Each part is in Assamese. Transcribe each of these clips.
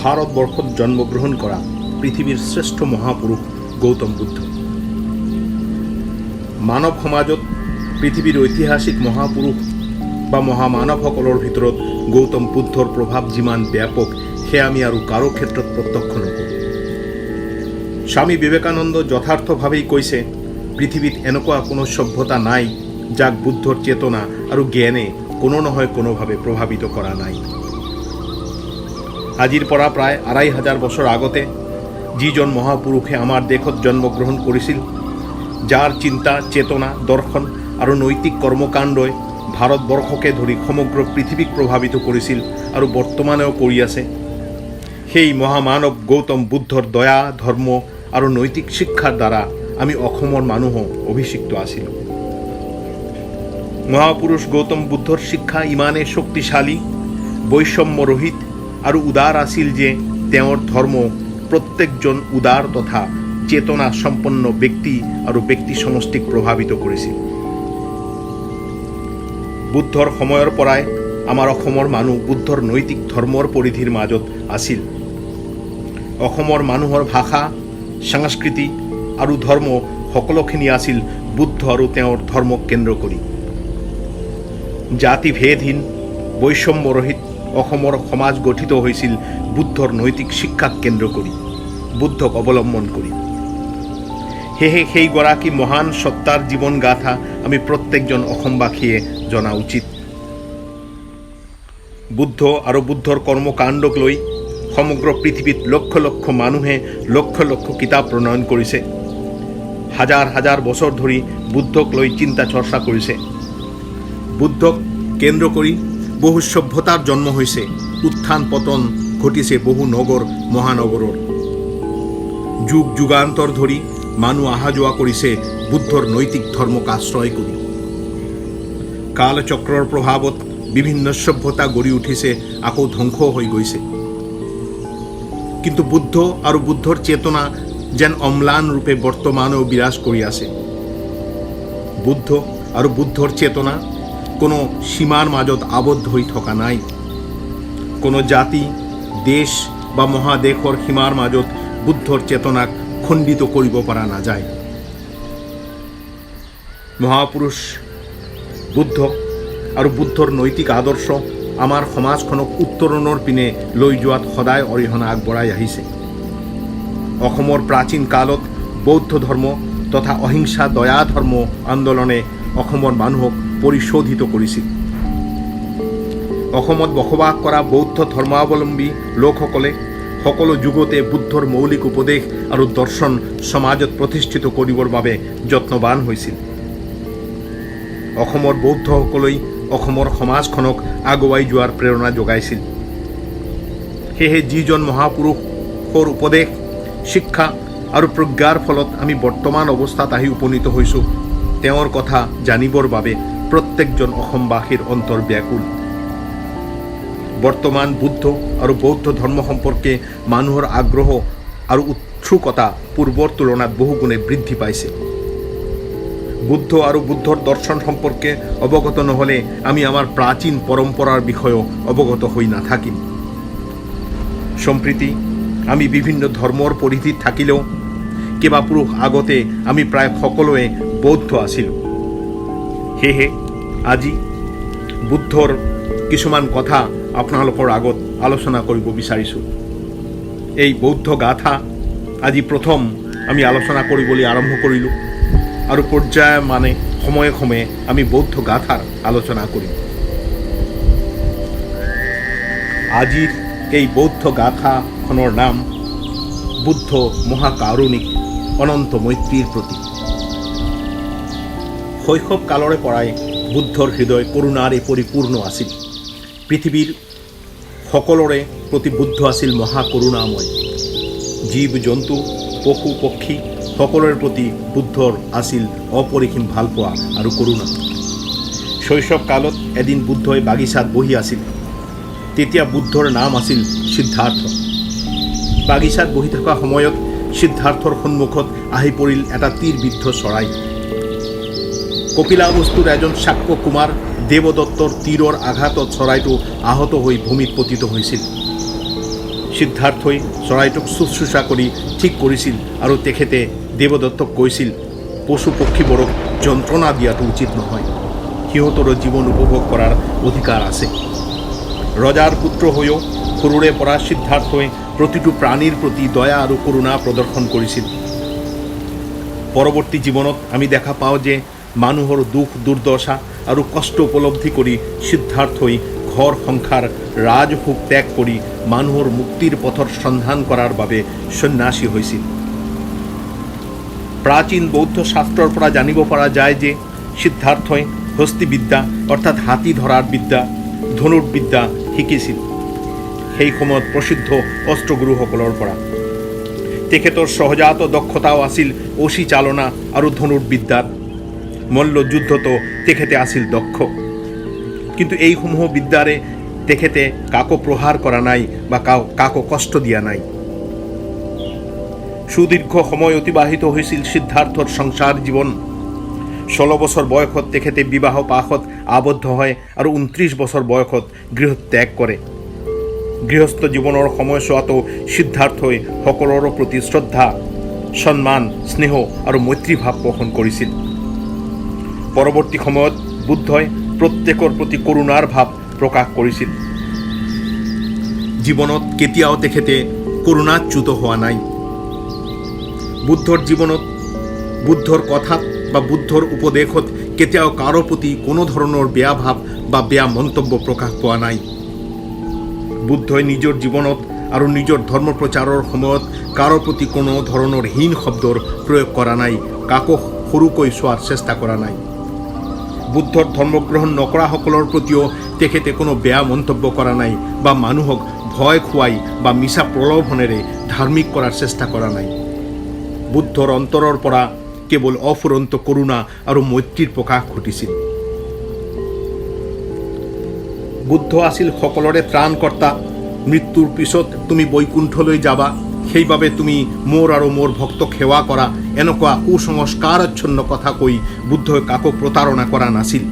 ভাৰতবৰ্ষত জন্মগ্ৰহণ কৰা পৃথিবীৰ শ্ৰেষ্ঠ মহাপুৰুষ গৌতম বুদ্ধ। মানৱ সমাজত পৃথিৱীৰ ঐতিহাসিক মহাপুৰুষ বা মহামানৱসকলৰ ভিতৰত গৌতম বুদ্ধৰ প্ৰভাৱ যিমান ব্যাপক সেয়া আমি আৰু কাৰো ক্ষেত্ৰত প্ৰত্যক্ষ নকৰোঁ। স্বামী বিবেকানন্দ যথাৰ্থভাৱেই কৈছে, পৃথিৱীত এনেকুৱা কোনো সভ্যতা নাই যাক বুদ্ধৰ চেতনা আৰু জ্ঞানে কোনো নহয় কোনোভাৱে প্ৰভাৱিত কৰা নাই। আজিৰ পৰা প্ৰায় ২৫০০ বছৰ আগতে যিজন মহাপুৰুষে আমাৰ দেশত জন্মগ্ৰহণ কৰিছিল, যাৰ চিন্তা, চেতনা, দৰ্শন আৰু নৈতিক কৰ্মকাণ্ডই ভাৰতবৰ্ষকে ধৰি সমগ্ৰ পৃথিৱীক প্ৰভাৱিত কৰিছিল আৰু বৰ্তমানেও কৰি আছে, সেই মহামানৱ গৌতম বুদ্ধৰ দয়া, ধৰ্ম আৰু নৈতিক শিক্ষাৰ দ্বাৰা আমি অসমৰ মানুহো অভিষিক্ত আছিলোঁ। মহাপুৰুষ গৌতম বুদ্ধৰ শিক্ষা ইমানেই শক্তিশালী, বৈষম্যৰহিত আৰু উদাৰ আছিল যে তেওঁৰ ধৰ্ম প্ৰত্যেকজন উদাৰ তথা চেতনা সম্পন্ন ব্যক্তি আৰু ব্যক্তি সমষ্টিক প্ৰভাৱিত কৰিছিল। বুদ্ধৰ সময়ৰ পৰাই আমাৰ অসমৰ মানুহ বুদ্ধৰ নৈতিক ধৰ্মৰ পৰিধিৰ মাজত আছিল। অসমৰ মানুহৰ ভাষা, সংস্কৃতি আৰু ধৰ্ম সকলোখিনি আছিল বুদ্ধ আৰু তেওঁৰ ধৰ্মক কেন্দ্ৰ কৰি। জাতিভেদহীন, বৈষম্যৰহিত অসমৰ সমাজ গঠিত হৈছিল বুদ্ধৰ নৈতিক শিক্ষাক কেন্দ্ৰ কৰি, বুদ্ধক অৱলম্বন কৰি। সেয়ে সেইগৰাকী মহান সত্তাৰ জীৱন গাথা আমি প্ৰত্যেকজন অসমবাসীয়ে জনা উচিত। বুদ্ধ আৰু বুদ্ধৰ কৰ্মকাণ্ডক লৈ সমগ্ৰ পৃথিৱীত লক্ষ লক্ষ মানুহে লক্ষ লক্ষ কিতাপ প্ৰণয়ন কৰিছে, হাজাৰ হাজাৰ বছৰ ধৰি বুদ্ধক লৈ চিন্তা চৰ্চা কৰিছে। বুদ্ধক কেন্দ্ৰ কৰি বহু সভ্যতাৰ জন্ম হৈছে, উত্থান পতন ঘটিছে বহু নগৰ মহানগৰৰ। যুগ যুগান্তৰ ধৰি মানুহ অহা যোৱা কৰিছে বুদ্ধৰ নৈতিক ধৰ্মক আশ্ৰয় কৰি। কালচক্ৰৰ প্ৰভাৱত বিভিন্ন সভ্যতা গঢ়ি উঠিছে, আকৌ ধ্বংস হৈ গৈছে। কিন্তু বুদ্ধ আৰু বুদ্ধৰ চেতনা যেন অম্লান ৰূপে বৰ্তমানেও বিৰাজ কৰি আছে। বুদ্ধ আৰু বুদ্ধৰ চেতনা কোনো সীমাৰ মাজত আবদ্ধ হৈ থকা নাই। কোনো জাতি, দেশ বা মহাদেশৰ সীমাৰ মাজত বুদ্ধৰ চেতনাক খণ্ডিত কৰিব পৰা নাযায়। মহাপুৰুষ বুদ্ধ আৰু বুদ্ধৰ নৈতিক আদৰ্শ আমাৰ সমাজখনক উত্তৰণৰ পিনে লৈ যোৱাত সদায় অৰিহণা আগবঢ়াই আহিছে। অসমৰ প্ৰাচীন কালত বৌদ্ধ ধৰ্ম তথা অহিংসা দয়া ধৰ্ম আন্দোলনে অসমৰ মানুহক পৰিশোধিত কৰিছিল। অসমত বসবাস কৰা বৌদ্ধ ধৰ্মাৱলম্বী লোকসকলে সকলো যুগতে বুদ্ধৰ মৌলিক উপদেশ আৰু দৰ্শন সমাজত প্ৰতিষ্ঠিত কৰিবৰ বাবে যত্নবান হৈছিল। অসমৰ বৌদ্ধসকলেই অসমৰ সমাজখনক আগুৱাই যোৱাৰ প্ৰেৰণা যোগাইছিল। সেয়েহে যিজন মহাপুৰুষৰ উপদেশ, শিক্ষা আৰু প্ৰজ্ঞাৰ ফলত আমি বৰ্তমান অৱস্থাত আহি উপনীত হৈছোঁ, তেওঁৰ কথা জানিবৰ বাবে প্ৰত্যেকজন অসমবাসীৰ অন্তৰ ব্যাকুল। বৰ্তমান বুদ্ধ আৰু বৌদ্ধ ধৰ্ম সম্পৰ্কে মানুহৰ আগ্ৰহ আৰু উৎসুকতা পূৰ্বৰ তুলনাত বহুগুণে বৃদ্ধি পাইছে। বুদ্ধ আৰু বুদ্ধৰ দৰ্শন সম্পৰ্কে অৱগত নহ'লে আমি আমাৰ প্ৰাচীন পৰম্পৰাৰ বিষয়েও অৱগত হৈ নাথাকিম। সম্প্ৰীতি আমি বিভিন্ন ধৰ্মৰ পৰিধিত থাকিলেও কেইবাপুৰুষ আগতে আমি প্ৰায় সকলোৱে বৌদ্ধ আছিলোঁ। সেয়েহে আজি বুদ্ধৰ কিছুমান কথা আপোনালোকৰ আগত আলোচনা কৰিব বিচাৰিছোঁ। এই বৌদ্ধ গাথা আজি প্ৰথম আমি আলোচনা কৰিবলৈ আৰম্ভ কৰিলোঁ আৰু পৰ্যায় মানে সময়ে সময়ে আমি বৌদ্ধ গাথাৰ আলোচনা কৰিম। আজিৰ এই বৌদ্ধ গাথাখনৰ নাম বুদ্ধ মহাকাৰুণিক অনন্ত মৈত্ৰীৰ প্ৰতীক। শৈশৱ কালৰে পৰাই বুদ্ধৰ হৃদয় কৰোণাৰে পৰিপূৰ্ণ আছিল। পৃথিৱীৰ সকলোৰে প্ৰতি বুদ্ধ আছিল মহাকৰুণাময়। জীৱ জন্তু, পশু পক্ষী সকলোৰে প্ৰতি বুদ্ধৰ আছিল অপৰিসীম ভালপোৱা আৰু কৰুণা। শৈশৱ কালত এদিন বুদ্ধই বাগিচাত বহি আছিল। তেতিয়া বুদ্ধৰ নাম আছিল সিদ্ধাৰ্থ। বাগিচাত বহি থকা সময়ত সিদ্ধাৰ্থৰ সন্মুখত আহি পৰিল এটা তীৰবিদ্ধ চৰাই। কপিলাবস্তুৰ এজন শাক্য কুমাৰ দেৱদত্তৰ তীৰৰ আঘাতত চৰাইটো আহত হৈ ভূমিত পতিত হৈছিল। সিদ্ধাৰ্থই চৰাইটোক শুশ্ৰূষা কৰি ঠিক কৰিছিল আৰু তেখেতে দেৱদত্তক কৈছিল, পশু পক্ষীবোৰক যন্ত্ৰণা দিয়াটো উচিত নহয়, সিহঁতৰো জীৱন উপভোগ কৰাৰ অধিকাৰ আছে। ৰজাৰ পুত্ৰ হৈও সৰুৰে পৰা সিদ্ধাৰ্থই প্ৰতিটো প্ৰাণীৰ প্ৰতি দয়া আৰু কৰোণা প্ৰদৰ্শন কৰিছিল। পৰৱৰ্তী জীৱনত আমি দেখা পাওঁ যে মানুহৰ দুখ দুৰ্দশা আৰু কষ্ট উপলব্ধি কৰি সিদ্ধাৰ্থই ঘৰ সংসাৰ ৰাজসুখ ত্যাগ কৰি মানুহৰ মুক্তিৰ পথৰ সন্ধান কৰাৰ বাবে সন্ন্যাসী হৈছিল। প্ৰাচীন বৌদ্ধ শাস্ত্ৰৰ পৰা জানিব পৰা যায় যে সিদ্ধাৰ্থই হস্তিবিদ্যা অৰ্থাৎ হাতী ধৰাৰ বিদ্যা, ধনুৰ্বিদ্যা শিকিছিল সেই সময়ত প্ৰসিদ্ধ অস্ত্ৰগুৰুসকলৰ পৰা। তেখেতৰ সহজাত দক্ষতাও আছিল অসি চালনা আৰু ধনুৰ্বিদ্যাত। মল্লযুদ্ধতো তেখেতে আছিল দক্ষ, কিন্তু এইসমূহ বিদ্যাৰে তেখেতে কাকো প্ৰহাৰ কৰা নাই বা কাকো কষ্ট দিয়া নাই। সুদীৰ্ঘ সময় অতিবাহিত হৈছিল সিদ্ধাৰ্থৰ সংসাৰ জীৱন। 16 বছৰ বয়সত তেখেতে বিবাহ পাশত আবদ্ধ হয় আৰু 29 বছৰ বয়সত গৃহত্যাগ কৰে। গৃহস্থ জীৱনৰ সময়ছোৱাতো সিদ্ধাৰ্থই সকলোৰে প্ৰতি শ্ৰদ্ধা, সন্মান, স্নেহ আৰু মৈত্ৰীভাৱ পোষণ কৰিছিল। পৰৱৰ্তী সময়ত বুদ্ধই প্ৰত্যেকৰ প্ৰতি কৰোণাৰ ভাৱ প্ৰকাশ কৰিছিল। জীৱনত কেতিয়াও তেখেতে কৰোণাচ্যুত হোৱা নাই। বুদ্ধৰ জীৱনত, বুদ্ধৰ কথাত বা বুদ্ধৰ উপদেশত কেতিয়াও কাৰো প্ৰতি কোনো ধৰণৰ বেয়া ভাৱ বা বেয়া মন্তব্য প্ৰকাশ পোৱা নাই। বুদ্ধই নিজৰ জীৱনত আৰু নিজৰ ধৰ্ম প্ৰচাৰৰ সময়ত কাৰো প্ৰতি কোনো ধৰণৰ হীন শব্দৰ প্ৰয়োগ কৰা নাই, কাকো সৰুকৈ চোৱাৰ চেষ্টা কৰা নাই। বুদ্ধৰ ধৰ্মগ্ৰহণ নকৰাসকলৰ প্ৰতিও তেখেতে কোনো বেয়া মন্তব্য কৰা নাই বা মানুহক ভয় খুৱাই বা মিছা প্ৰলোভনেৰে ধাৰ্মিক কৰাৰ চেষ্টা কৰা নাই। বুদ্ধৰ অন্তৰৰ পৰা কেৱল অফুৰন্ত কৰোণা আৰু মৈত্ৰীৰ প্ৰকাশ ঘটিছিল। বুদ্ধ আছিল সকলোৰে ত্ৰাণকৰ্তা। মৃত্যুৰ পিছত তুমি বৈকুণ্ঠলৈ যাবা, সেইবাবে তুমি মোৰ আৰু মোৰ ভক্তক সেৱা কৰা, এনেকুৱা কুসংস্কাৰাচ্ছন্ন কথা কৈ বুদ্ধই কাকো প্ৰতাৰণা কৰা নাছিল।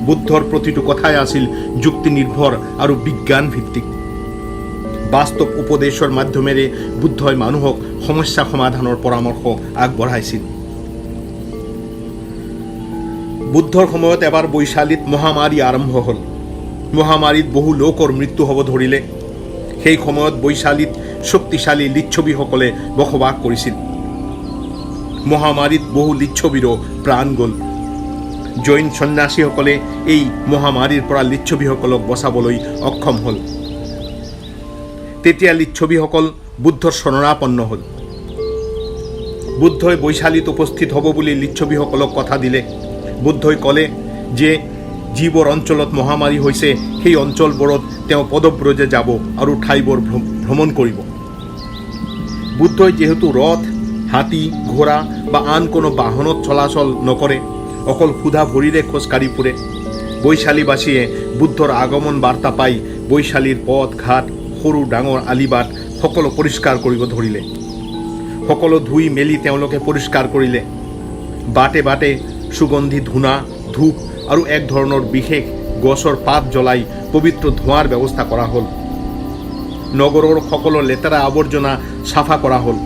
বুদ্ধৰ প্ৰতিটো কথাই আছিল যুক্তি নিৰ্ভৰ আৰু বিজ্ঞান ভিত্তিক। বাস্তৱ উপদেশৰ মাধ্যমেৰে বুদ্ধই মানুহক সমস্যা সমাধানৰ পৰামৰ্শ আগবঢ়াইছিল। বুদ্ধৰ সময়ত এবাৰ বৈশালীত মহামাৰী আৰম্ভ হ'ল। মহামাৰীত বহু লোকৰ মৃত্যু হ'ব ধৰিলে। সেই সময়ত বৈশালীত শক্তিশালী লিচ্ছবীসকলে বসবাস কৰিছিল। মহামাৰীত বহু লিচ্ছবীৰো প্ৰাণ গ'ল। জৈন সন্ন্যাসীসকলে এই মহামাৰীৰ পৰা লিচ্ছবীসকলক বচাবলৈ অক্ষম হ'ল। তেতিয়া লিচ্ছবীসকল বুদ্ধৰ শৰণাপন্ন হ'ল। বুদ্ধই বৈশালীত উপস্থিত হ'ব বুলি লিচ্ছবীসকলক কথা দিলে। বুদ্ধই ক'লে যে যিবোৰ অঞ্চলত মহামাৰী হৈছে সেই অঞ্চলবোৰত তেওঁ পদব্ৰজে যাব আৰু ঠাইবোৰ ভ্ৰমণ কৰিব। বুদ্ধই যিহেতু ৰথ, হাতী, ঘোঁৰা বা আন কোনো বাহনত চলাচল নকৰে, অকল সুধা ভৰিৰে খোজকাঢ়ি ফুৰে, বৈশালীবাসীয়ে বুদ্ধৰ আগমন বাৰ্তা পাই বৈশালীৰ পথ ঘাট, সৰু ডাঙৰ আলিবাট সকলো পৰিষ্কাৰ কৰিব ধৰিলে। সকলো ধুই মেলি তেওঁলোকে পৰিষ্কাৰ কৰিলে। বাটে বাটে সুগন্ধি ধূনা, ধূপ আৰু এক ধৰণৰ বিশেষ গছৰ পাত জ্বলাই পবিত্ৰ ধোঁৱাৰ ব্যৱস্থা কৰা হ'ল। নগৰৰ সকলো লেতেৰা আৱৰ্জনা চাফা কৰা হ'ল।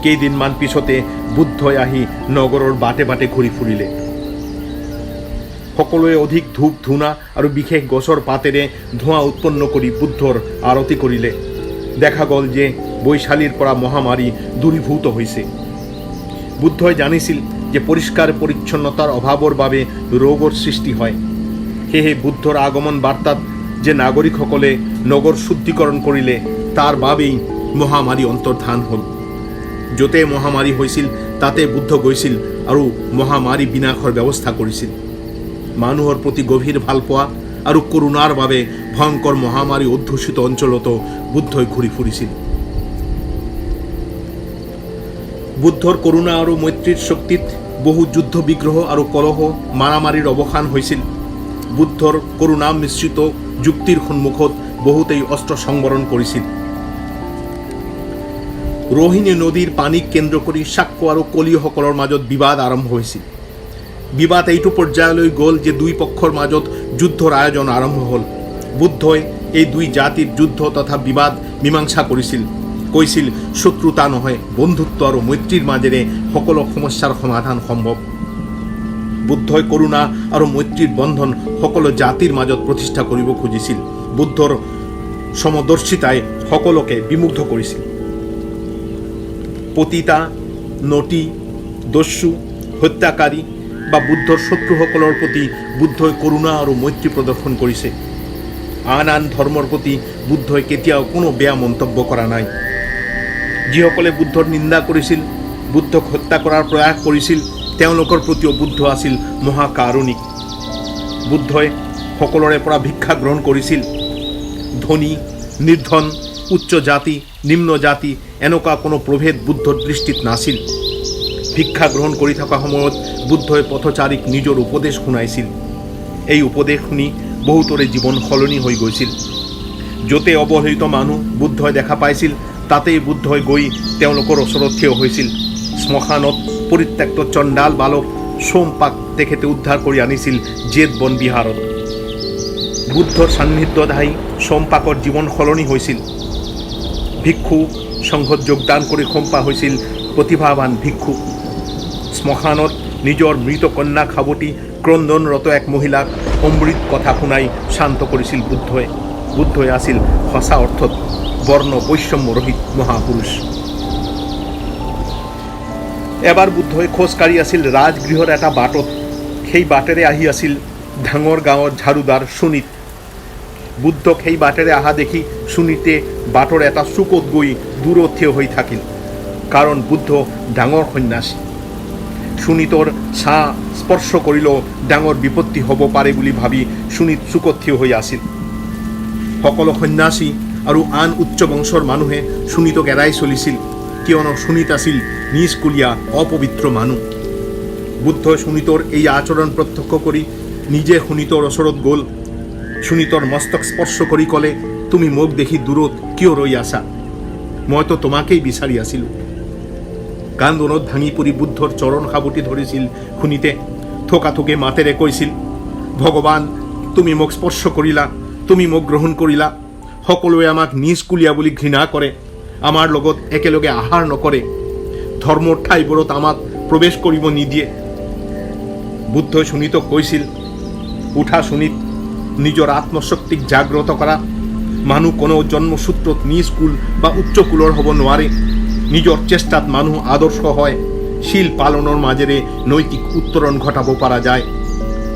কেইদিনমান পিছতে বুদ্ধই আহি নগৰৰ বাটে বাটে ঘূৰি ফুৰিলে। সকলোৱে অধিক ধূপ ধূনা আৰু বিশেষ গছৰ পাতেৰে ধোঁৱা উৎপন্ন কৰি বুদ্ধৰ আৰতি কৰিলে। দেখা গ'ল যে বৈশালীৰ পৰা মহামাৰী দূৰীভূত হৈছে। বুদ্ধই জানিছিল যে পৰিষ্কাৰ পৰিচ্ছন্নতাৰ অভাৱৰ বাবে ৰোগৰ সৃষ্টি হয়। সেয়েহে বুদ্ধৰ আগমন বাৰ্তাত যে নাগৰিকসকলে নগৰ শুদ্ধিকৰণ কৰিলে, তাৰ বাবেই মহামাৰী অন্তৰ্ধান হ'ল। য'তে মহামাৰী হৈছিল তাতে বুদ্ধ গৈছিল আৰু মহামাৰী বিনাশৰ ব্যৱস্থা কৰিছিল। মানুহৰ প্ৰতি গভীৰ ভালপোৱা আৰু কৰোণাৰ বাবে ভয়ংকৰ মহামাৰী অধ্যুষিত অঞ্চলতো বুদ্ধই ঘূৰি ফুৰিছিল। বুদ্ধৰ কৰোণা আৰু মৈত্ৰীৰ শক্তিত বহু যুদ্ধ বিগ্ৰহ আৰু কলহ মাৰামাৰীৰ অৱসান হৈছিল। বুদ্ধৰ কৰোণা মিশ্ৰিত যুক্তিৰ সন্মুখত বহুতেই অস্ত্ৰ সংবৰণ কৰিছিল। ৰোহিণী নদীৰ পানীক কেন্দ্ৰ কৰি শাক্য আৰু কলিয়সকলৰ মাজত বিবাদ আৰম্ভ হৈছিল। বিবাদ এইটো পৰ্যায়লৈ গ'ল যে দুই পক্ষৰ মাজত যুদ্ধৰ আয়োজন আৰম্ভ হ'ল। বুদ্ধই এই দুই জাতিৰ যুদ্ধ তথা বিবাদ মীমাংসা কৰিছিল, কৈছিল শত্ৰুতা নহয় বন্ধুত্ব আৰু মৈত্ৰীৰ মাজেৰে সকলো সমস্যাৰ সমাধান সম্ভৱ। বুদ্ধই কৰুণা আৰু মৈত্ৰীৰ বন্ধন সকলো জাতিৰ মাজত প্ৰতিষ্ঠা কৰিব খুজিছিল। বুদ্ধৰ সমদৰ্শিতাই সকলোকে বিমুগ্ধ কৰিছিল। পতিতা, নটি, দস্যু, হত্যাকাৰী বা বুদ্ধৰ শত্ৰুসকলৰ প্ৰতি বুদ্ধই কৰুণা আৰু মৈত্ৰী প্ৰদৰ্শন কৰিছে। আন আন ধৰ্মৰ প্ৰতি বুদ্ধই কেতিয়াও কোনো বেয়া মন্তব্য কৰা নাই। যিসকলে বুদ্ধৰ নিন্দা কৰিছিল, বুদ্ধক হত্যা কৰাৰ প্ৰয়াস কৰিছিল, তেওঁলোকৰ প্ৰতিও বুদ্ধ আছিল মহাকাৰুণিক। বুদ্ধই সকলোৰে পৰা ভিক্ষা গ্ৰহণ কৰিছিল। ধনী, নিৰ্ধন, উচ্চ জাতি, নিম্ন জাতি এনেকুৱা কোনো প্ৰভেদ বুদ্ধৰ দৃষ্টিত নাছিল। ভিক্ষা গ্ৰহণ কৰি থকা সময়ত বুদ্ধই পথচাৰীক নিজৰ উপদেশ শুনাইছিল। এই উপদেশ শুনি বহুতৰে জীৱন সলনি হৈ গৈছিল। য'তে অৱহেলিত মানুহ বুদ্ধই দেখা পাইছিল, তাতেই বুদ্ধই গৈ তেওঁলোকৰ ওচৰত থিয় হৈছিল। শ্মশানত পৰিত্যক্ত চণ্ডাল বালক সোমপাক তেখেতে উদ্ধাৰ কৰি আনিছিল জেদ বন বিহাৰত। বুদ্ধৰ সান্নিধ্যত আহি সোমপাকৰ জীৱন সলনি হৈছিল। ভিক্ষু সংঘত যোগদান কৰি সোমপা হৈছিল প্ৰতিভাৱান ভিক্ষু। শ্মশানত নিজৰ মৃত কন্যাক সাৱটি ক্ৰন্দনৰত এক মহিলাক অমৃত কথা শুনাই শান্ত কৰিছিল বুদ্ধই। বুদ্ধই আছিল সঁচা অৰ্থত বৰ্ণ বৈষম্যৰহিত মহাপুৰুষ। এবাৰ বুদ্ধই খোজকাঢ়ি আছিল ৰাজগৃহৰ এটা বাটত। সেই বাটেৰে আহি আছিল ডাঙৰ গাঁৱৰ ঝাৰুদাৰ সুনীত। বুদ্ধক সেই বাটেৰে অহা দেখি সুনীতে বাটৰ এটা চুকত গৈ দূৰত থিয় হৈ থাকিল, কাৰণ বুদ্ধ ডাঙৰ সন্ন্যাসী। সুনীতৰ ছাঁ স্পৰ্শ কৰিলেও ডাঙৰ বিপত্তি হ'ব পাৰে বুলি ভাবি সুনীত চুকত থিয় হৈ আছিল। সকলো সন্ন্যাসী আৰু আন উচ্চ বংশৰ মানুহে সুনীতক এৰাই চলিছিল, কিয়নো সুনীত আছিল নিষ্কুলীয়া অপবিত্ৰ মানুহ। বুদ্ধই সুনীতৰ এই আচৰণ প্ৰত্যক্ষ কৰি নিজে সুনীতৰ ওচৰত গ'ল। সুনীতৰ মস্তক স্পৰ্শ কৰি ক'লে, তুমি মোক দেখি দূৰত কিয় ৰৈ আছা? মইতো তোমাকেই বিচাৰি আছিলোঁ। কান্দোনত ভাঙি পৰি বুদ্ধৰ চৰণ সাৱটি ধৰিছিল সুনীতে। থকাথকে মাতেৰে কৈছিল, ভগৱান, তুমি মোক স্পৰ্শ কৰিলা, তুমি মোক গ্ৰহণ কৰিলা। সকলোৱে আমাক নিষ্কুলীয়া বুলি ঘৃণা কৰে, আমাৰ লগত একেলগে আহাৰ নকৰে, ধৰ্মৰ ঠাইবোৰত আমাক প্ৰৱেশ কৰিব নিদিয়ে। বুদ্ধই সুনীতক কৈছিল, উঠা সুনীত, নিজৰ আত্মশক্তিক জাগ্ৰত কৰা। মানুহ কোনো জন্মসূত্ৰত নিষ্কুল বা উচ্চ কুলৰ হ'ব নোৱাৰে। নিজৰ চেষ্টাত মানুহ আদৰ্শ হয়। শীল পালনৰ মাজেৰে নৈতিক উত্তৰণ ঘটাব পৰা যায়।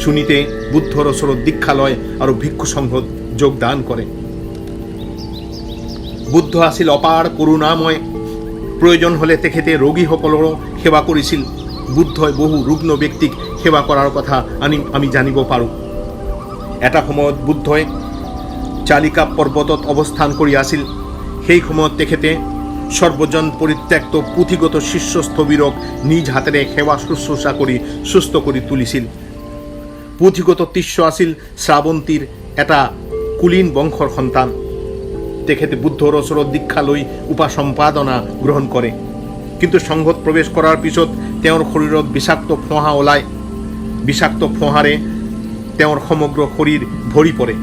সুনীতে বুদ্ধৰ ওচৰত দীক্ষা লয় আৰু ভিক্ষু সংঘত যোগদান কৰে। বুদ্ধ আছিল অপাৰ কৰুণাময়। প্ৰয়োজন হলে তেখেতে ৰোগীসকলৰো সেৱা কৰিছিল। বুদ্ধই বহু ৰুগ্ন ব্যক্তিক সেৱা কৰাৰ কথা আমি জানিব পাৰোঁ। এটা সময়ত বুদ্ধই চালিকা পৰ্বতত অৱস্থান কৰি আছিল। সেই সময়ত তেখেতে সৰ্বজন পৰিত্যক্ত পুথিগত শিষ্য স্থবিৰক নিজ হাতেৰে সেৱা শুশ্ৰূষা কৰি সুস্থ কৰি তুলিছিল। পুথিগত শিষ্য আছিল শ্ৰাৱন্তীৰ এটা কুলীন বংশৰ সন্তান। তেখেতে বুদ্ধৰ ওচৰত দীক্ষা লৈ উপাসম্পাদনা গ্ৰহণ কৰে, কিন্তু সংঘত প্ৰৱেশ কৰাৰ পিছত তেওঁৰ শৰীৰত বিষাক্ত ফোঁহা ওলায়। বিষাক্ত ফোঁহাৰে তেওঁৰ সমগ্ৰ শৰীৰ ভৰি পৰে।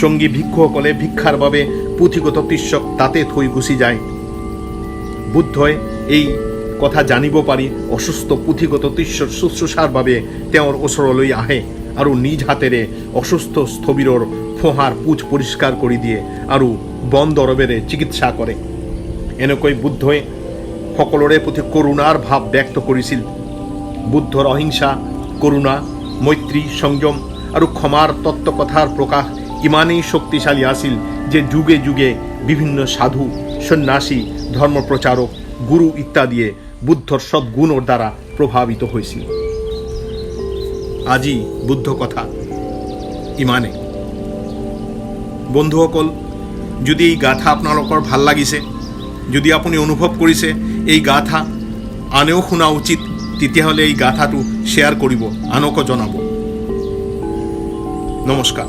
সঙ্গী ভিক্ষুসকলে ভিক্ষাৰ বাবে পুথিগত শিষ্যক তাতে থৈ গুচি যায়। বুদ্ধই এই কথা জানিব পাৰি অসুস্থ পুথিগত শিষ্যৰ শুশ্ৰূষাৰ বাবে তেওঁৰ ওচৰলৈ আহে আৰু নিজ হাতেৰে অসুস্থ স্থবিৰৰ ফোঁহাৰ পুছ পৰিষ্কাৰ কৰি দিয়ে আৰু বন দৰৱেৰে চিকিৎসা কৰে। এনেকৈ বুদ্ধই সকলোৰে প্ৰতি কৰুণাৰ ভাৱ ব্যক্ত কৰিছিল। বুদ্ধৰ অহিংসা, কৰুণা, মৈত্ৰী, সংযম আৰু ক্ষমাৰ তত্ত্বকথাৰ প্ৰকাশ ইমানেই শক্তিশালী আছিল যে যুগে যুগে বিভিন্ন সাধু, সন্ন্যাসী, ধৰ্মপ্ৰচাৰক, গুৰু ইত্যাদিয়ে বুদ্ধৰ সদ্গুণৰ দ্বাৰা প্ৰভাৱিত হৈছিল। আজি বুদ্ধ কথা ইমানে। বন্ধুসকল, যদি এই গাথা আপোনালোকৰ ভাল লাগিছে, যদি আপুনি অনুভৱ কৰিছে এই গাথা আনেও শুনা উচিত, তেতিয়াহ'লে এই গাথাটো শ্বেয়াৰ কৰিব, আনকো জনাব। নমস্কাৰ।